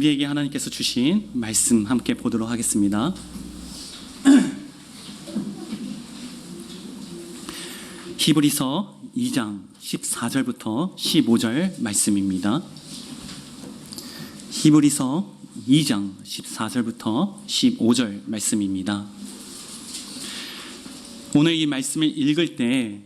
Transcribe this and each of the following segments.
우리에게 하나님께서 주신 말씀 함께 보도록 하겠습니다. 히브리서 2장 14절부터 15절 말씀입니다. 히브리서 2장 14절부터 15절 말씀입니다. 오늘 이 말씀을 읽을 때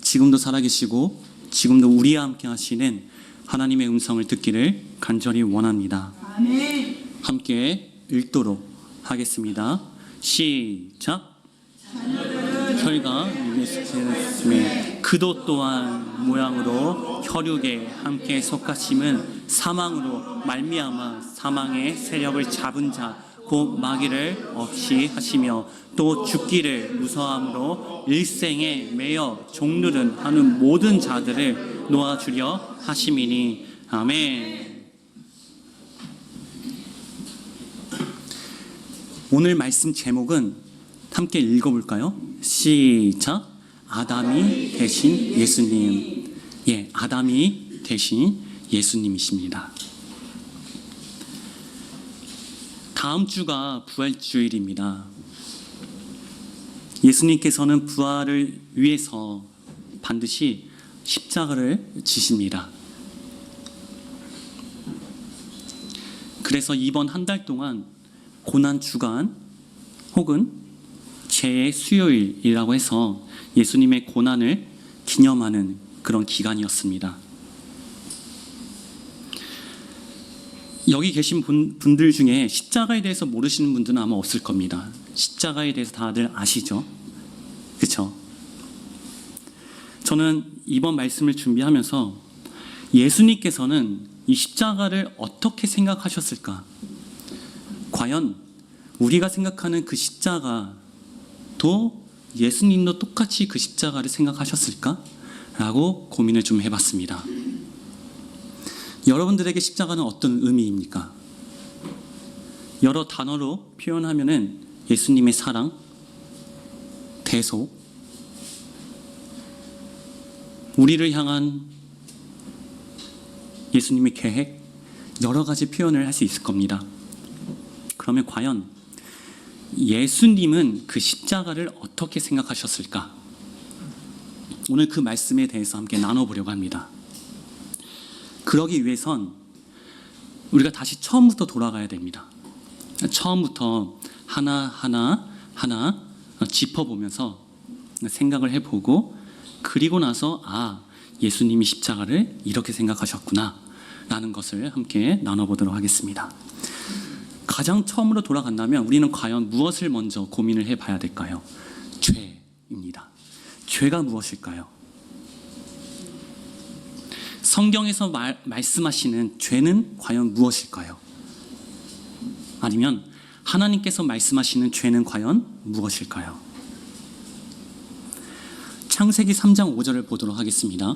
지금도 살아계시고 지금도 우리와 함께 하시는 하나님의 음성을 듣기를 간절히 원합니다. 아멘. 함께 읽도록 하겠습니다. 시작. 혈과 육의 속했음에 그도 또한 모양으로 혈육에 함께 속하심은 사망으로 말미암아 사망의 세력을 잡은 자 곧 마귀를 없이 하시며 또 죽기를 무서함으로 일생에 매여 종르른 하는 모든 자들을 놓아주려 하심이니 아멘. 오늘 말씀 제목은 함께 읽어볼까요? 시작. 아담이 대신 예수님. 예, 아담이 대신 예수님이십니다. 다음 주가 부활주일입니다. 예수님께서는 부활을 위해서 반드시 십자가를 지십니다. 그래서 이번 한 달 동안 고난 주간 혹은 죄의 수요일이라고 해서 예수님의 고난을 기념하는 그런 기간이었습니다. 여기 계신 분들 중에 십자가에 대해서 모르시는 분들은 아마 없을 겁니다. 십자가에 대해서 다들 아시죠? 그렇죠? 저는 이번 말씀을 준비하면서 예수님께서는 이 십자가를 어떻게 생각하셨을까? 과연 우리가 생각하는 그 십자가도 예수님도 똑같이 그 십자가를 생각하셨을까? 라고 고민을 좀 해봤습니다. 여러분들에게 십자가는 어떤 의미입니까? 여러 단어로 표현하면은 예수님의 사랑, 대속, 우리를 향한 예수님의 계획, 여러 가지 표현을 할 수 있을 겁니다. 그러면 과연 예수님은 그 십자가를 어떻게 생각하셨을까? 오늘 그 말씀에 대해서 함께 나눠보려고 합니다. 그러기 위해선 우리가 다시 처음부터 돌아가야 됩니다. 처음부터 하나하나 짚어보면서 생각을 해보고 그리고 나서 예수님이 십자가를 이렇게 생각하셨구나 라는 것을 함께 나눠보도록 하겠습니다. 가장 처음으로 돌아간다면 우리는 과연 무엇을 먼저 고민을 해봐야 될까요? 죄입니다. 죄가 무엇일까요? 성경에서 말씀하시는 죄는 과연 무엇일까요? 아니면 하나님께서 말씀하시는 죄는 과연 무엇일까요? 창세기 3장 5절을 보도록 하겠습니다.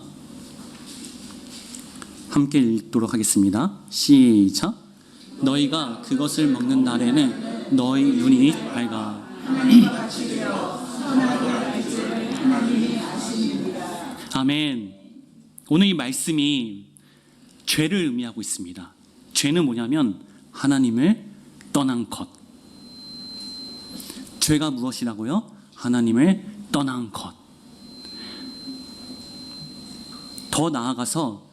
함께 읽도록 하겠습니다. 시작. 너희가 그것을 먹는 날에는 너희 눈이 밝아. 아멘. 오늘 이 말씀이 죄를 의미하고 있습니다. 죄는 뭐냐면 하나님을 떠난 것. 죄가 무엇이라고요? 하나님을 떠난 것. 더 나아가서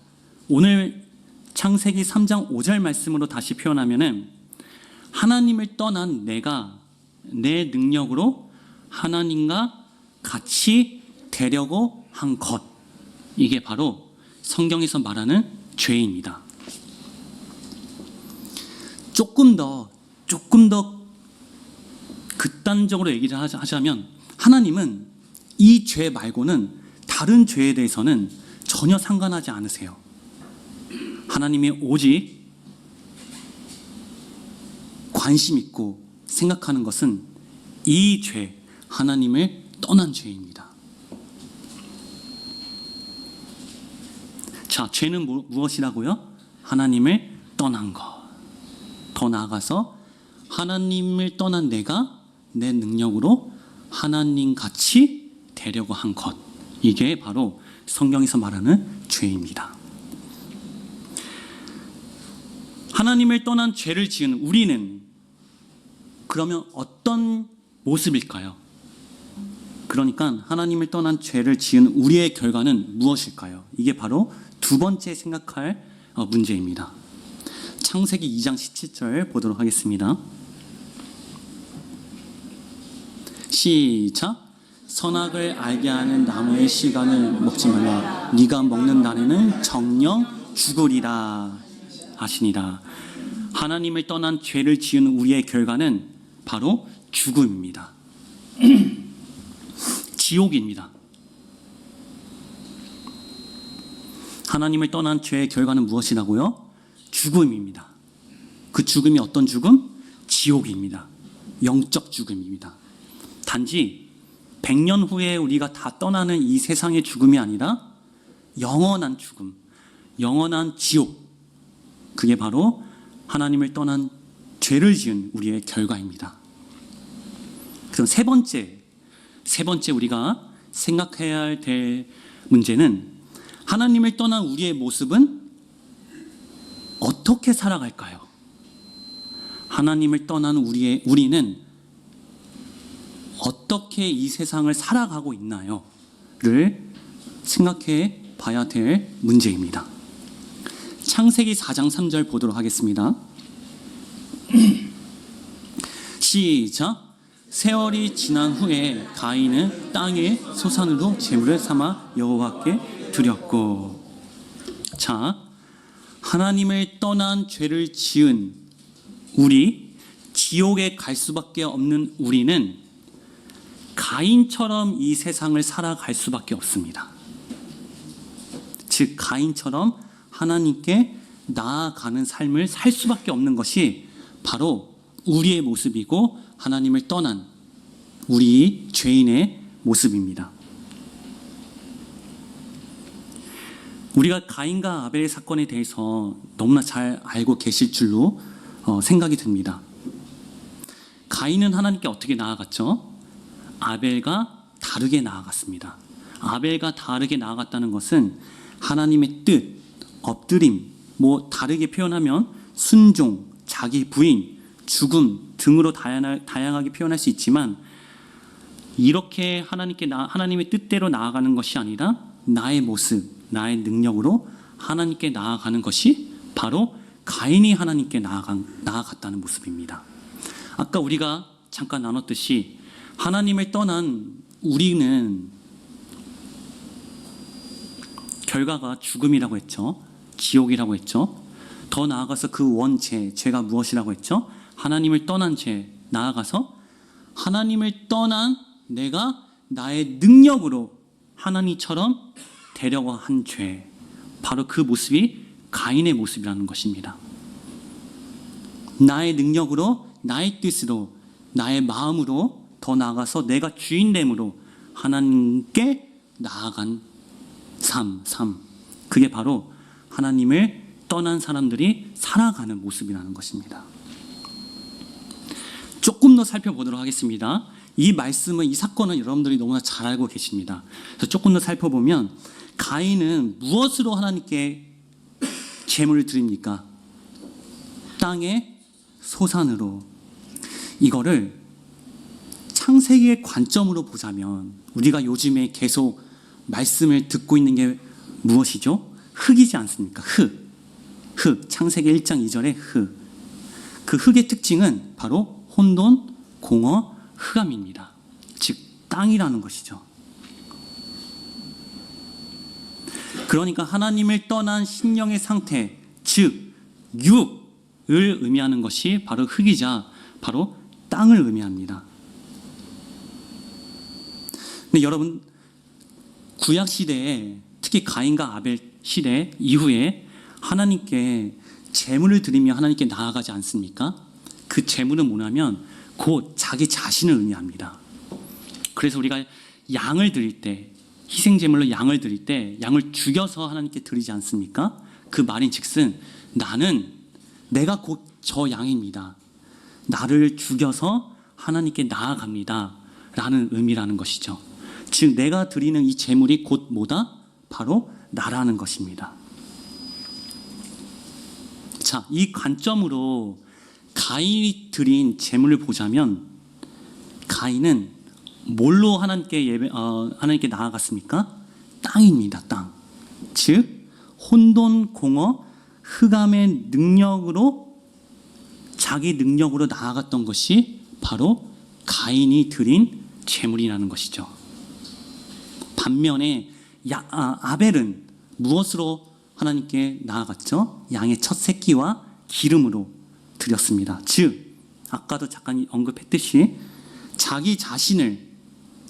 오늘 창세기 3장 5절 말씀으로 다시 표현하면은 하나님을 떠난 내가 내 능력으로 하나님과 같이 되려고 한 것. 이게 바로 성경에서 말하는 죄입니다. 조금 더 극단적으로 얘기를 하자면 하나님은 이 죄 말고는 다른 죄에 대해서는 전혀 상관하지 않으세요. 하나님이 오직 관심 있고 생각하는 것은 이 죄, 하나님을 떠난 죄입니다. 자, 죄는 무엇이라고요? 하나님을 떠난 것. 더 나아가서 하나님을 떠난 내가 내 능력으로 하나님 같이 되려고 한 것. 이게 바로 성경에서 말하는 죄입니다. 하나님을 떠난 죄를 지은 우리는 그러면 어떤 모습일까요? 그러니까 하나님을 떠난 죄를 지은 우리의 결과는 무엇일까요? 이게 바로 두 번째 생각할 문제입니다. 창세기 2장 17절 보도록 하겠습니다. 시작. 선악을 알게 하는 나무의 씨간을 먹지 말라. 네가 먹는 날에는 정녕 죽으리라 하시니라. 하나님을 떠난 죄를 지은 우리의 결과는 바로 죽음입니다. 지옥입니다. 하나님을 떠난 죄의 결과는 무엇이라고요? 죽음입니다. 그 죽음이 어떤 죽음? 지옥입니다. 영적 죽음입니다. 단지 100년 후에 우리가 다 떠나는 이 세상의 죽음이 아니라 영원한 죽음, 영원한 지옥. 그게 바로 하나님을 떠난 죄를 지은 우리의 결과입니다. 그럼 세 번째 우리가 생각해야 될 문제는 하나님을 떠난 우리의 모습은 어떻게 살아갈까요? 하나님을 떠난 우리는 어떻게 이 세상을 살아가고 있나요? 를 생각해 봐야 될 문제입니다. 창세기 4장 3절 보도록 하겠습니다. 시작. 세월이 지난 후에 가인은 땅의 소산으로 제물을 삼아 여호와께 드렸고. 자, 하나님을 떠난 죄를 지은 우리, 지옥에 갈 수밖에 없는 우리는 가인처럼 이 세상을 살아갈 수밖에 없습니다. 즉 가인처럼 하나님께 나아가는 삶을 살 수밖에 없는 것이 바로 우리의 모습이고 하나님을 떠난 우리 죄인의 모습입니다. 우리가 가인과 아벨의 사건에 대해서 너무나 잘 알고 계실 줄로 생각이 듭니다. 가인은 하나님께 어떻게 나아갔죠? 아벨과 다르게 나아갔습니다. 아벨과 다르게 나아갔다는 것은 하나님의 뜻, 엎드림, 다르게 표현하면 순종, 자기 부인, 죽음 등으로 다양하게 표현할 수 있지만 이렇게 하나님의 뜻대로 나아가는 것이 아니라 나의 모습, 나의 능력으로 하나님께 나아가는 것이 바로 가인이 하나님께 나아갔다는 모습입니다. 아까 우리가 잠깐 나눴듯이 하나님을 떠난 우리는 결과가 죽음이라고 했죠. 지옥이라고 했죠. 더 나아가서 그 원죄, 죄가 무엇이라고 했죠? 하나님을 떠난 죄, 나아가서 하나님을 떠난 내가 나의 능력으로 하나님처럼 되려고 한 죄, 바로 그 모습이 가인의 모습이라는 것입니다. 나의 능력으로, 나의 뜻으로, 나의 마음으로, 더 나아가서 내가 주인됨으로 하나님께 나아간 삶, 그게 바로 하나님을 떠난 사람들이 살아가는 모습이라는 것입니다. 조금 더 살펴보도록 하겠습니다. 이 말씀은, 이 사건은 여러분들이 너무나 잘 알고 계십니다. 그래서 조금 더 살펴보면 가인은 무엇으로 하나님께 제물을 드립니까? 땅의 소산으로. 이거를 창세기의 관점으로 보자면 우리가 요즘에 계속 말씀을 듣고 있는 게 무엇이죠? 흙이지 않습니까? 흙. 창세기 1장 2절의 흙. 그 흙의 특징은 바로 혼돈, 공허, 흑암입니다. 즉 땅이라는 것이죠. 그러니까 하나님을 떠난 심령의 상태, 즉 육을 의미하는 것이 바로 흙이자 바로 땅을 의미합니다. 근데 여러분, 구약 시대에 특히 가인과 아벨 시대 이후에 하나님께 제물을 드리며 하나님께 나아가지 않습니까? 그 제물은 뭐냐면 곧 자기 자신을 의미합니다. 그래서 우리가 양을 드릴 때, 희생제물로 양을 드릴 때 양을 죽여서 하나님께 드리지 않습니까? 그 말인즉슨 내가 곧 저 양입니다. 나를 죽여서 하나님께 나아갑니다 라는 의미라는 것이죠. 즉 내가 드리는 이 제물이 곧 뭐다? 바로 나라는 것입니다. 자, 이 관점으로 가인이 드린 제물을 보자면 가인은 뭘로 하나님께 나아갔습니까? 땅입니다. 땅. 즉 혼돈, 공허, 흑암의 능력으로 자기 능력으로 나아갔던 것이 바로 가인이 드린 제물이라는 것이죠. 반면에 아벨은 무엇으로 하나님께 나아갔죠? 양의 첫 새끼와 기름으로 드렸습니다. 즉 아까도 잠깐 언급했듯이 자기 자신을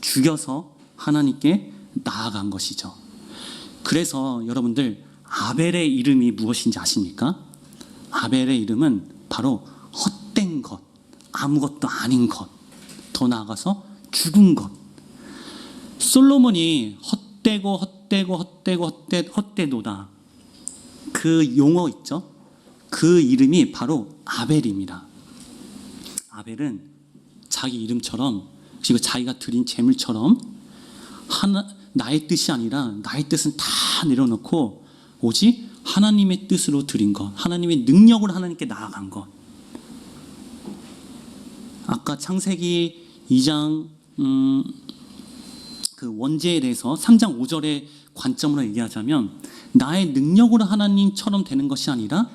죽여서 하나님께 나아간 것이죠. 그래서 여러분들 아벨의 이름이 무엇인지 아십니까? 아벨의 이름은 바로 헛된 것, 아무것도 아닌 것, 더 나아가서 죽은 것. 솔로몬이 헛되도다 그 용어 있죠? 그 이름이 바로 아벨입니다. 아벨은 자기 이름처럼, 그리고 자기가 드린 제물처럼 나의 뜻이 아니라 나의 뜻은 다 내려놓고 오직 하나님의 뜻으로 드린 것, 하나님의 능력으로 하나님께 나아간 것. 아까 창세기 2장 그 원죄에 대해서 3장 5절의 관점으로 얘기하자면 나의 능력으로 하나님처럼 되는 것이 아니라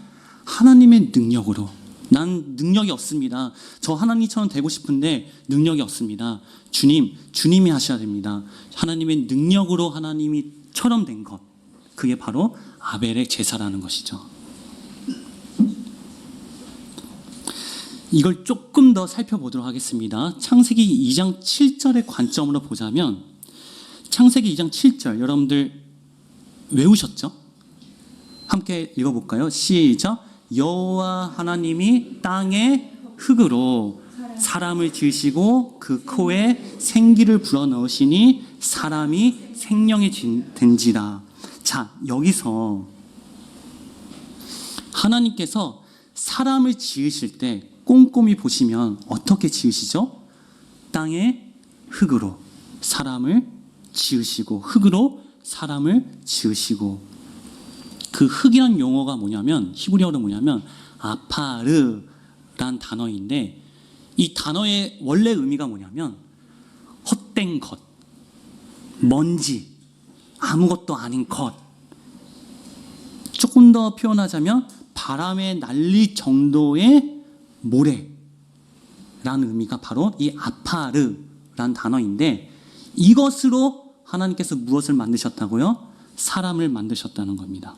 하나님의 능력으로. 난 능력이 없습니다. 저 하나님처럼 되고 싶은데 능력이 없습니다. 주님이 하셔야 됩니다. 하나님의 능력으로 하나님이처럼 된 것. 그게 바로 아벨의 제사라는 것이죠. 이걸 조금 더 살펴보도록 하겠습니다. 창세기 2장 7절의 관점으로 보자면 창세기 2장 7절 여러분들 외우셨죠? 함께 읽어볼까요? 시작. 여호와 하나님이 땅의 흙으로 사람을 지으시고 그 코에 생기를 불어넣으시니 사람이 생명이 된지라. 자, 여기서 하나님께서 사람을 지으실 때 꼼꼼히 보시면 어떻게 지으시죠? 땅의 흙으로 사람을 지으시고 흙으로 사람을 지으시고 그 흙이란 용어가 뭐냐면 히브리어로 뭐냐면 아파르란 단어인데 이 단어의 원래 의미가 뭐냐면 헛된 것, 먼지, 아무것도 아닌 것. 조금 더 표현하자면 바람에 날릴 정도의 모래라는 의미가 바로 이 아파르란 단어인데 이것으로 하나님께서 무엇을 만드셨다고요? 사람을 만드셨다는 겁니다.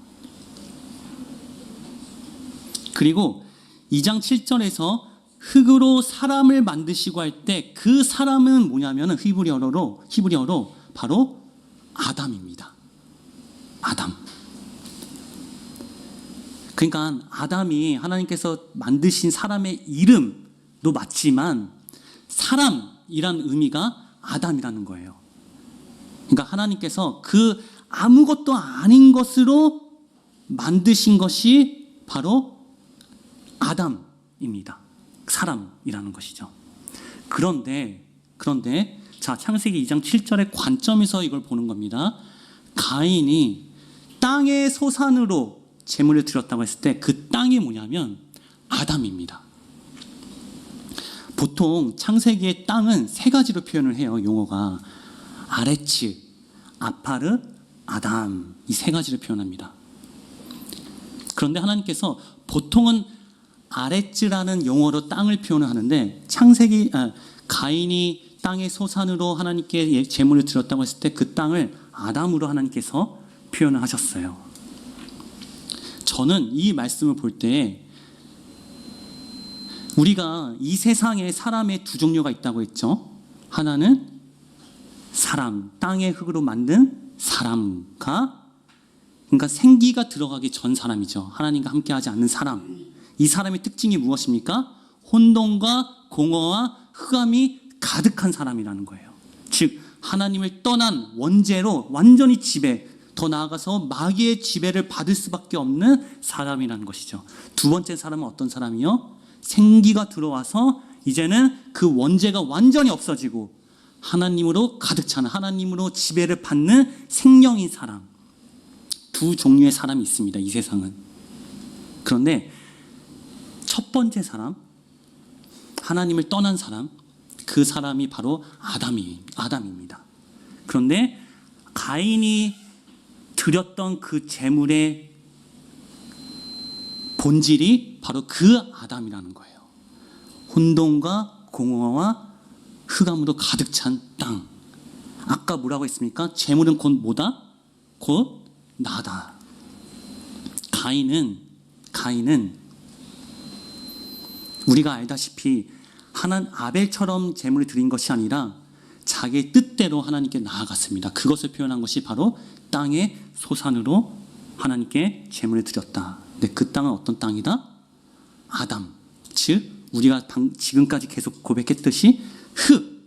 그리고 2장 7절에서 흙으로 사람을 만드시고 할 때 그 사람은 뭐냐면 히브리어로 바로 아담입니다. 아담. 그러니까 아담이 하나님께서 만드신 사람의 이름도 맞지만 사람이란 의미가 아담이라는 거예요. 그러니까 하나님께서 그 아무것도 아닌 것으로 만드신 것이 바로 아담입니다. 사람이라는 것이죠. 그런데 자, 창세기 2장 7절의 관점에서 이걸 보는 겁니다. 가인이 땅의 소산으로 제물을 드렸다고 했을 때 그 땅이 뭐냐면 아담입니다. 보통 창세기의 땅은 세 가지로 표현을 해요. 용어가 아레츠, 아파르, 아담, 이 세 가지를 표현합니다. 그런데 하나님께서 보통은 아레츠라는 용어로 땅을 표현을 하는데 가인이 땅의 소산으로 하나님께 제물을 드렸다고 했을 때 그 땅을 아담으로 하나님께서 표현을 하셨어요. 저는 이 말씀을 볼 때 우리가 이 세상에 사람의 두 종류가 있다고 했죠. 하나는 사람, 땅의 흙으로 만든 사람과, 그러니까 생기가 들어가기 전 사람이죠. 하나님과 함께하지 않는 사람. 이 사람의 특징이 무엇입니까? 혼돈과 공허와 흑암이 가득한 사람이라는 거예요. 즉 하나님을 떠난 원죄로 완전히 더 나아가서 마귀의 지배를 받을 수밖에 없는 사람이라는 것이죠. 두 번째 사람은 어떤 사람이요? 생기가 들어와서 이제는 그 원죄가 완전히 없어지고 하나님으로 가득 차는, 하나님으로 지배를 받는 생명인 사람. 두 종류의 사람이 있습니다. 이 세상은. 그런데 첫 번째 사람, 하나님을 떠난 사람, 그 사람이 바로 아담입니다. 그런데 가인이 드렸던 그 제물의 본질이 바로 그 아담이라는 거예요. 혼돈과 공허와 흑암으로 가득 찬 땅. 아까 뭐라고 했습니까? 제물은 곧 뭐다? 곧 나다. 가인은 우리가 알다시피 아벨처럼 제물을 드린 것이 아니라 자기의 뜻대로 하나님께 나아갔습니다. 그것을 표현한 것이 바로 땅의 소산으로 하나님께 제물을 드렸다. 근데 그 땅은 어떤 땅이다? 아담. 즉 우리가 지금까지 계속 고백했듯이 흙.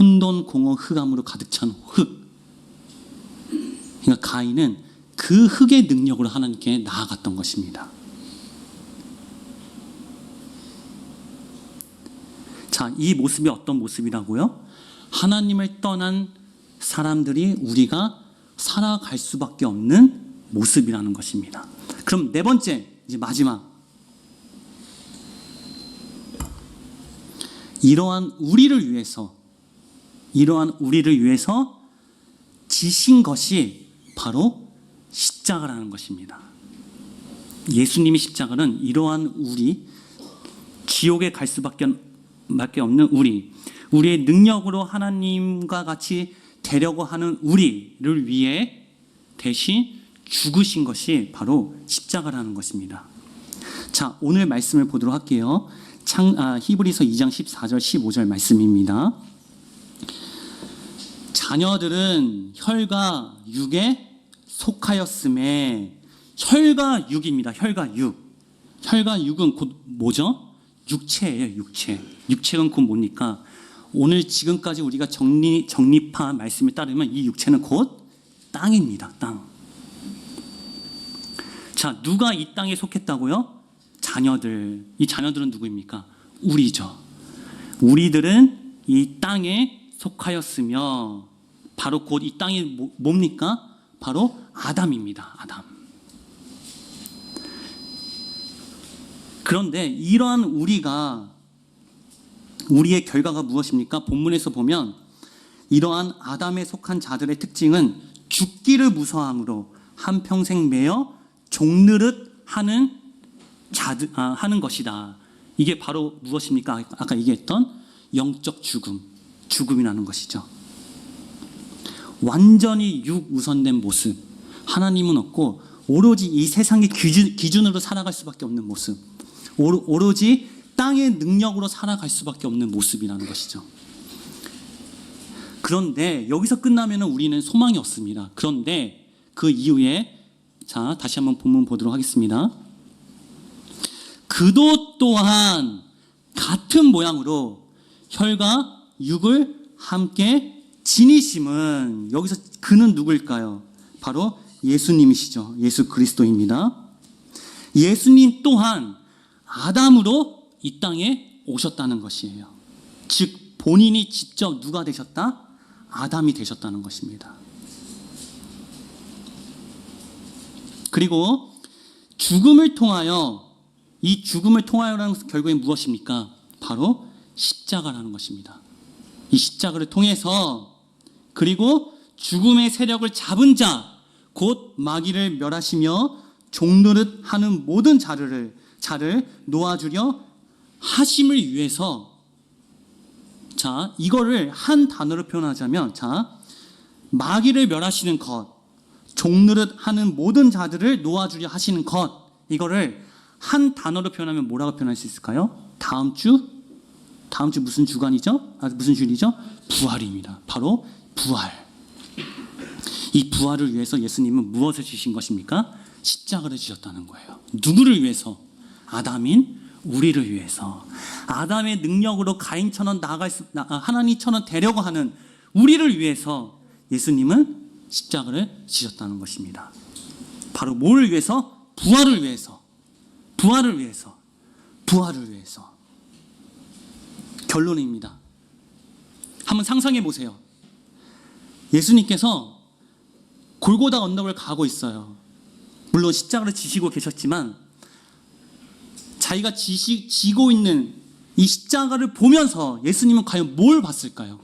혼돈, 공허, 흑암으로 가득 찬 흙. 그러니까 가인은 그 흙의 능력으로 하나님께 나아갔던 것입니다. 자, 이 모습이 어떤 모습이라고요? 하나님을 떠난 사람들이 우리가 살아갈 수밖에 없는 모습이라는 것입니다. 그럼 네 번째, 이제 마지막. 이러한 우리를 위해서 지신 것이 바로 십자가라는 것입니다. 예수님이 십자가는 이러한 지옥에 갈 수밖에 없는 우리의 능력으로 하나님과 같이 되려고 하는 우리를 위해 대신 죽으신 것이 바로 십자가라는 것입니다. 자, 오늘 말씀을 보도록 할게요. 히브리서 2장 14절 15절 말씀입니다. 자녀들은 혈과 육에 속하였음에, 혈과 육입니다. 혈과 육은 곧 뭐죠? 육체예요. 육체는 곧 뭡니까? 오늘 지금까지 우리가 정립한 말씀에 따르면 이 육체는 곧 땅입니다. 땅. 자, 누가 이 땅에 속했다고요? 자녀들. 이 자녀들은 누구입니까? 우리죠. 우리들은 이 땅에 속하였으며, 바로 곧 이 땅이 뭡니까? 바로 아담입니다. 아담. 그런데 이러한 우리의 결과가 무엇입니까? 본문에서 보면 이러한 아담에 속한 자들의 특징은 죽기를 무서함으로 한평생 매여 종노릇 하는 것이다. 이게 바로 무엇입니까? 아까 얘기했던 영적 죽음이라는 것이죠. 완전히 육우선된 모습, 하나님은 없고 오로지 이 세상의 기준으로 살아갈 수밖에 없는 모습, 오로지 땅의 능력으로 살아갈 수밖에 없는 모습이라는 것이죠. 그런데 여기서 끝나면 우리는 소망이 없습니다. 그런데 그 이후에, 자, 다시 한번 본문 보도록 하겠습니다. 그도 또한 같은 모양으로 혈과 육을 함께 지니심은, 여기서 그는 누구일까요? 바로 예수님이시죠. 예수 그리스도입니다. 예수님 또한 아담으로 이 땅에 오셨다는 것이에요. 즉 본인이 직접 누가 되셨다? 아담이 되셨다는 것입니다. 그리고 이 죽음을 통하여라는 결국엔 무엇입니까? 바로 십자가라는 것입니다. 이 십자가를 통해서, 그리고 죽음의 세력을 잡은 자, 곧 마귀를 멸하시며 종노릇 하는 모든 자를 놓아주려 하심을 위해서, 자, 이거를 한 단어로 표현하자면, 자, 마귀를 멸하시는 것, 종노릇 하는 모든 자들을 놓아주려 하시는 것, 이거를 한 단어로 표현하면 뭐라고 표현할 수 있을까요? 다음 주 무슨 주간이죠? 무슨 주일이죠? 부활입니다. 바로 부활. 이 부활을 위해서 예수님은 무엇을 지신 것입니까? 십자가를 지셨다는 거예요. 누구를 위해서? 아담인 우리를 위해서. 아담의 능력으로 가인처럼 하나님처럼 되려고 하는 우리를 위해서 예수님은 십자가를 지셨다는 것입니다. 바로 뭐를 위해서? 부활을 위해서. 결론입니다. 한번 상상해 보세요. 예수님께서 골고다 언덕을 가고 있어요. 물론 십자가를 지시고 계셨지만 자기가 지고 있는 이 십자가를 보면서 예수님은 과연 뭘 봤을까요?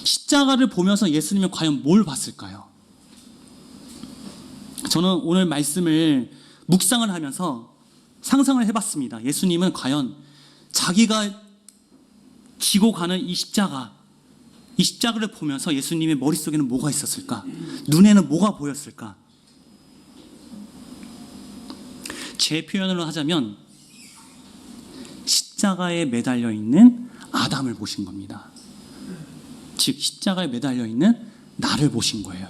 십자가를 보면서 예수님은 과연 뭘 봤을까요? 저는 오늘 말씀을 묵상을 하면서 상상을 해봤습니다. 예수님은 과연 자기가 지고 가는 이 십자가를 보면서 예수님의 머릿속에는 뭐가 있었을까? 눈에는 뭐가 보였을까? 제 표현으로 하자면 십자가에 매달려 있는 아담을 보신 겁니다. 즉 십자가에 매달려 있는 나를 보신 거예요.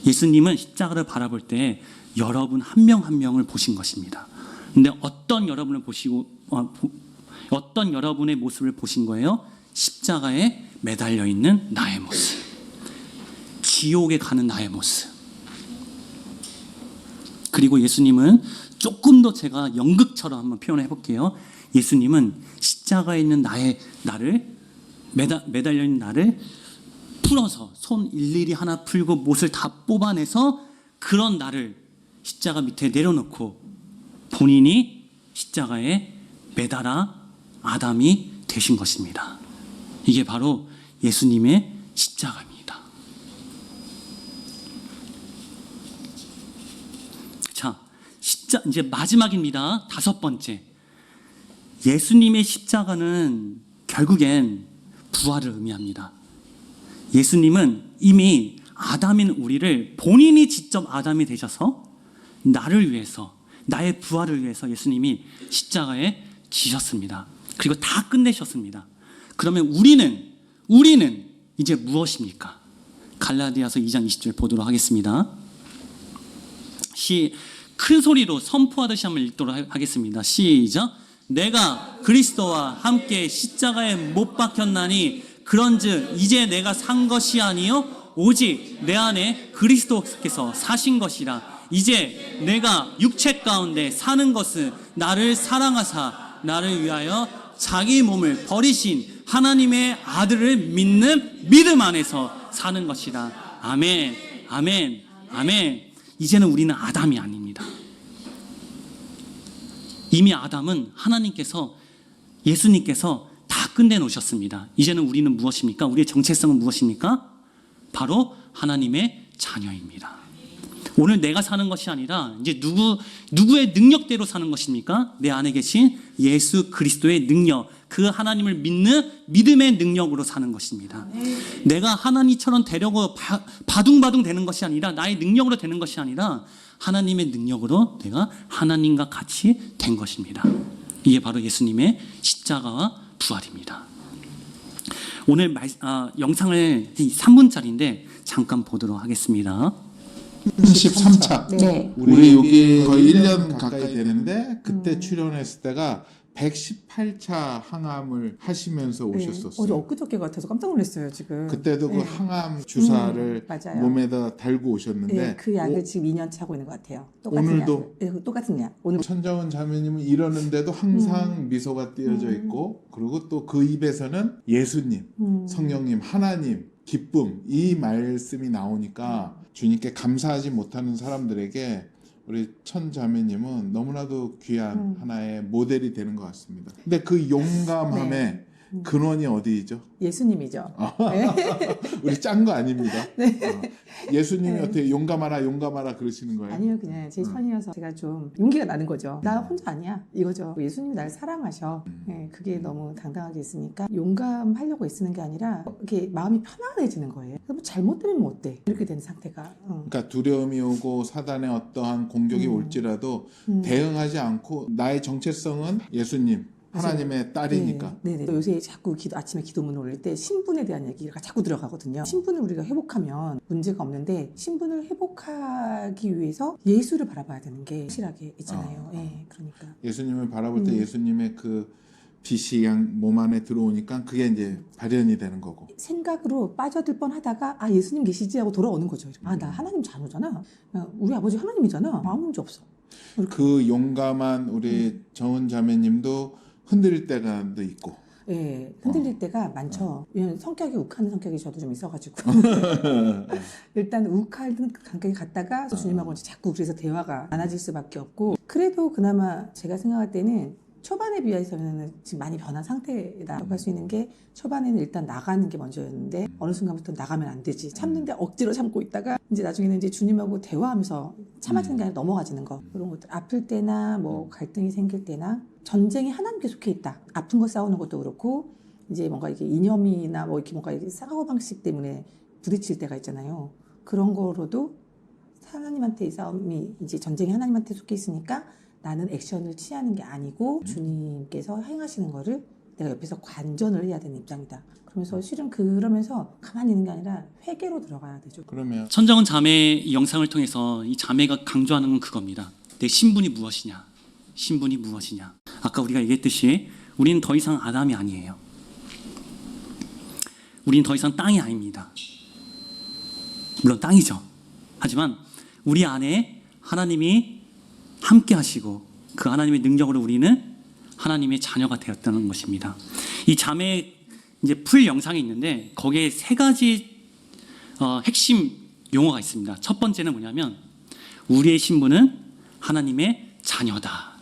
예수님은 십자가를 바라볼 때 여러분 한 명 한 명을 보신 것입니다. 근데 어떤 여러분의 모습을 보신 거예요? 십자가에 매달려 있는 나의 모습, 지옥에 가는 나의 모습. 그리고 예수님은 조금 더 제가 연극처럼 한번 표현해 볼게요. 예수님은 십자가에 있는 나를 매달려 있는 나를 풀어서 손 일일이 하나 풀고 못을 다 뽑아내서 그런 나를 십자가 밑에 내려놓고 본인이 십자가에 매달아 아담이 되신 것입니다. 이게 바로 예수님의 십자가입니다. 자, 이제 마지막입니다. 5번째. 예수님의 십자가는 결국엔 부활을 의미합니다. 예수님은 이미 아담인 우리를 본인이 직접 아담이 되셔서 나를 위해서, 나의 부활을 위해서 예수님이 십자가에 지셨습니다. 그리고 다 끝내셨습니다. 그러면 우리는 이제 무엇입니까? 갈라디아서 2장 20절 보도록 하겠습니다. 큰 소리로 선포하듯이 한번 읽도록 하겠습니다. 시작. 내가 그리스도와 함께 십자가에 못 박혔나니 그런즉 이제 내가 산 것이 아니요 오직 내 안에 그리스도께서 사신 것이라. 이제 내가 육체 가운데 사는 것은 나를 사랑하사 나를 위하여 자기 몸을 버리신 하나님의 아들을 믿는 믿음 안에서 사는 것이라. 아멘, 아멘, 아멘. 이제는 우리는 아담이 아닙니다. 이미 아담은 예수님께서 다 끝내놓으셨습니다. 이제는 우리는 무엇입니까? 우리의 정체성은 무엇입니까? 바로 하나님의 자녀입니다. 오늘 내가 사는 것이 아니라 이제 누구의 능력대로 사는 것입니까? 내 안에 계신 예수 그리스도의 능력, 그 하나님을 믿는 믿음의 능력으로 사는 것입니다. 내가 하나님처럼 되려고 바둥바둥 되는 것이 아니라, 나의 능력으로 되는 것이 아니라 하나님의 능력으로 내가 하나님과 같이 된 것입니다. 이게 바로 예수님의 십자가와 부활입니다. 오늘 영상을 3분짜리인데 잠깐 보도록 하겠습니다. 13차. 네. 우리 여기 거의 1년 가까이 되는데 그때 출연했을 때가 118차 항암을 하시면서 오셨었어요. 어제 엊그저께 같아서 깜짝 놀랐어요 지금. 그때도 그 항암 주사를 몸에다 달고 오셨는데 네, 그 약을 지금 2년 차고 있는 것 같아요. 똑같은 오늘도 약. 똑같은 약. 오늘 천정은 자매님은 이러는데도 항상 미소가 띄어져 있고, 그리고 또 그 입에서는 예수님, 성령님, 하나님, 기쁨, 이 말씀이 나오니까 주님께 감사하지 못하는 사람들에게 우리 천자매님은 너무나도 귀한 하나의 모델이 되는 것 같습니다. 근데 그 용감함의 근원이 어디죠? 예수님이죠. 네. 우리 짠 거 아닙니다. 네. 예수님이 어떻게 용감하라 그러시는 거예요? 아니요, 그냥 제 편이어서 제가 좀 용기가 나는 거죠. 나 혼자 아니야 이거죠. 예수님이 나를 사랑하셔. 네, 그게 너무 당당하게 있으니까 용감하려고 애쓰는 게 아니라 이렇게 마음이 편안해지는 거예요. 뭐 잘못되면 뭐 어때? 이렇게 된 상태가. 그러니까 두려움이 오고 사단의 어떠한 공격이 올지라도 대응하지 않고 나의 정체성은 예수님, 하나님의 딸이니까. 네. 요새 자꾸 아침에 기도문 올릴 때 신분에 대한 얘기가 자꾸 들어가거든요. 신분을 우리가 회복하면 문제가 없는데, 신분을 회복하기 위해서 예수를 바라봐야 되는 게 확실하게 있잖아요. 네, 그러니까 예수님을 바라볼 때 예수님의 그 빛이 몸 안에 들어오니까 그게 이제 발현이 되는 거고. 생각으로 빠져들 뻔하다가 예수님 계시지 하고 돌아오는 거죠. 나 하나님 자녀잖아. 우리 아버지 하나님이잖아. 아무 문제 없어. 그 용감한 우리 정은 자매님도 흔들릴 때가 있고. 예, 흔들릴 때가 많죠. 왜냐면 성격이 욱하는 성격이 저도 좀 있어가지고 일단 욱하는 감각이 갔다가 주님하고 이제 자꾸 그래서 대화가 많아질 수밖에 없고, 그래도 그나마 제가 생각할 때는 초반에 비해서는 지금 많이 변한 상태다라고 할 수 있는 게, 초반에는 일단 나가는 게 먼저였는데 어느 순간부터 나가면 안 되지, 참는데 억지로 참고 있다가 이제 나중에는 이제 주님하고 대화하면서 참아지는 게 아니라 넘어가지는 거, 그런 것들. 아플 때나 뭐 갈등이 생길 때나 전쟁이 하나님께 속해 있다, 아픈 거 싸우는 것도 그렇고, 이제 뭔가 이게 이념이나 뭐 이렇게 뭔가 이렇게 사고방식 때문에 부딪힐 때가 있잖아요. 그런 거로도 하나님한테 이 싸움이, 이제 전쟁이 하나님한테 속해 있으니까 나는 액션을 취하는 게 아니고 주님께서 행하시는 거를 내가 옆에서 관전을 해야 되는 입장이다. 그러면서 실은 그러면서 가만히 있는 게 아니라 회개로 들어가야 되죠. 그러면 천정은 자매 이 영상을 통해서 이 자매가 강조하는 건 그겁니다. 내 신분이 무엇이냐? 신분이 무엇이냐? 아까 우리가 얘기했듯이 우리는 더 이상 아담이 아니에요. 우리는 더 이상 땅이 아닙니다. 물론 땅이죠. 하지만 우리 안에 하나님이 함께 하시고 그 하나님의 능력으로 우리는 하나님의 자녀가 되었다는 것입니다. 이 자매 이제 풀 영상이 있는데 거기에 세 가지 핵심 용어가 있습니다. 첫 번째는 뭐냐면 우리의 신분은 하나님의 자녀다.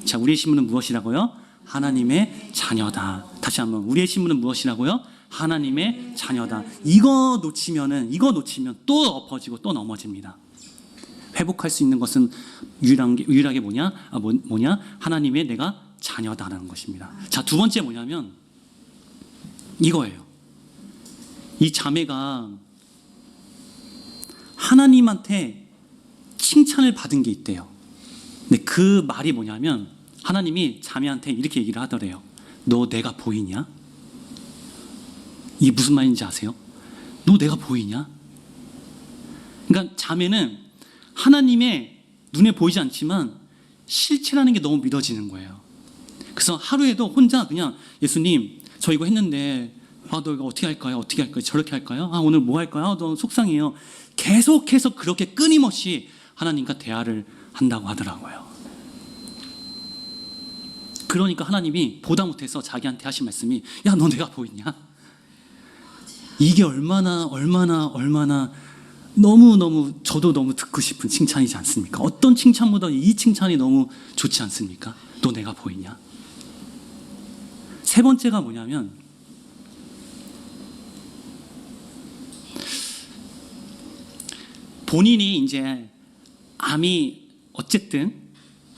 자, 우리의 신분은 무엇이라고요? 하나님의 자녀다. 다시 한번, 우리의 신분은 무엇이라고요? 하나님의 자녀다. 이거 놓치면 또 엎어지고 또 넘어집니다. 회복할 수 있는 것은 유일하게 뭐냐? 하나님의 내가 자녀다라는 것입니다. 자, 두 번째 뭐냐면 이거예요. 이 자매가 하나님한테 칭찬을 받은 게 있대요. 근데 그 말이 뭐냐면 하나님이 자매한테 이렇게 얘기를 하더래요. 너 내가 보이냐? 이게 무슨 말인지 아세요? 너 내가 보이냐? 그러니까 자매는 하나님의 눈에 보이지 않지만 실체라는 게 너무 믿어지는 거예요. 그래서 하루에도 혼자 그냥 예수님 저 이거 했는데 너 이거 어떻게 할까요? 어떻게 할까요? 저렇게 할까요? 오늘 뭐 할까요? 너무 속상해요. 계속해서 그렇게 끊임없이 하나님과 대화를 한다고 하더라고요. 그러니까 하나님이 보다 못해서 자기한테 하신 말씀이 야, 너 내가 보이냐? 이게 얼마나 너무 저도 너무 듣고 싶은 칭찬이지 않습니까? 어떤 칭찬보다 이 칭찬이 너무 좋지 않습니까? 너 내가 보이냐? 세 번째가 뭐냐면 본인이 이제 암이 어쨌든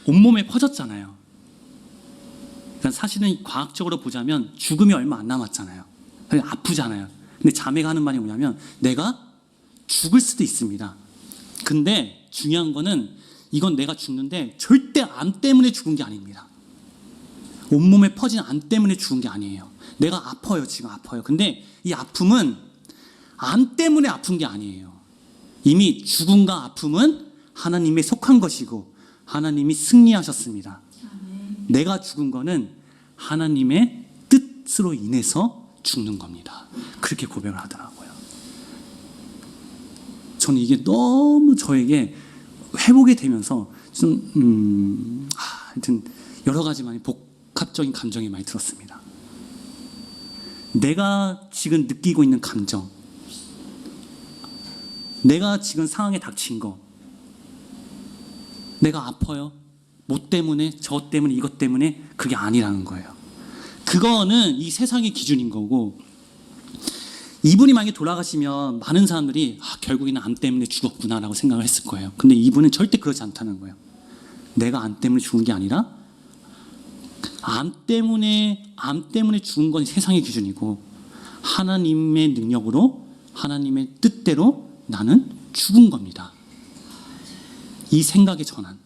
온몸에 퍼졌잖아요. 그러니까 사실은 과학적으로 보자면 죽음이 얼마 안 남았잖아요. 아프잖아요. 근데 자매가 하는 말이 뭐냐면 내가 죽을 수도 있습니다. 근데 중요한 거는 이건 내가 죽는데 절대 암 때문에 죽은 게 아닙니다. 온몸에 퍼진 암 때문에 죽은 게 아니에요. 내가 아파요. 지금 아파요. 근데 이 아픔은 암 때문에 아픈 게 아니에요. 이미 죽음과 아픔은 하나님에 속한 것이고 하나님이 승리하셨습니다. 내가 죽은 거는 하나님의 뜻으로 인해서 죽는 겁니다. 그렇게 고백을 하더라고요. 저는 이게 너무 저에게 회복이 되면서 좀 하여튼 여러 가지 많이 복합적인 감정이 많이 들었습니다. 내가 지금 느끼고 있는 감정, 내가 지금 상황에 닥친 거, 내가 아파요. 뭐 때문에, 저 때문에, 이것 때문에, 그게 아니라는 거예요. 그거는 이 세상의 기준인 거고, 이분이 만약에 돌아가시면 많은 사람들이 결국에는 암 때문에 죽었구나라고 생각을 했을 거예요. 근데 이분은 절대 그렇지 않다는 거예요. 내가 암 때문에 죽은 게 아니라 암 때문에 죽은 건 세상의 기준이고 하나님의 능력으로 하나님의 뜻대로 나는 죽은 겁니다. 이 생각의 전환,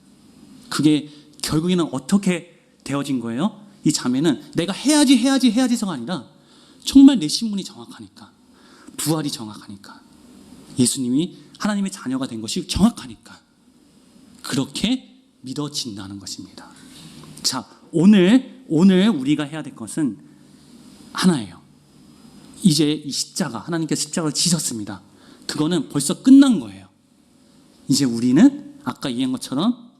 그게 결국에는 어떻게 되어진 거예요? 이 자매는 내가 해야지서가 아니라 정말 내 신분이 정확하니까, 부활이 정확하니까, 예수님이 하나님의 자녀가 된 것이 정확하니까 그렇게 믿어진다는 것입니다. 자, 오늘 우리가 해야 될 것은 하나예요. 이제 이 십자가, 하나님께서 십자가를 지셨습니다. 그거는 벌써 끝난 거예요. 이제 우리는 아까 얘기한 것처럼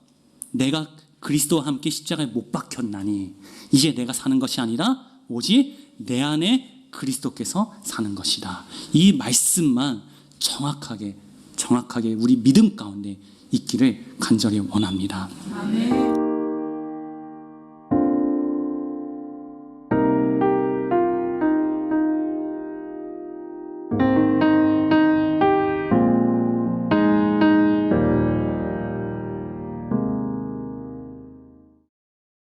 내가 그리스도와 함께 십자가에 못 박혔나니 이제 내가 사는 것이 아니라 오직 내 안에 그리스도께서 사는 것이다. 이 말씀만 정확하게 우리 믿음 가운데 있기를 간절히 원합니다. 아멘.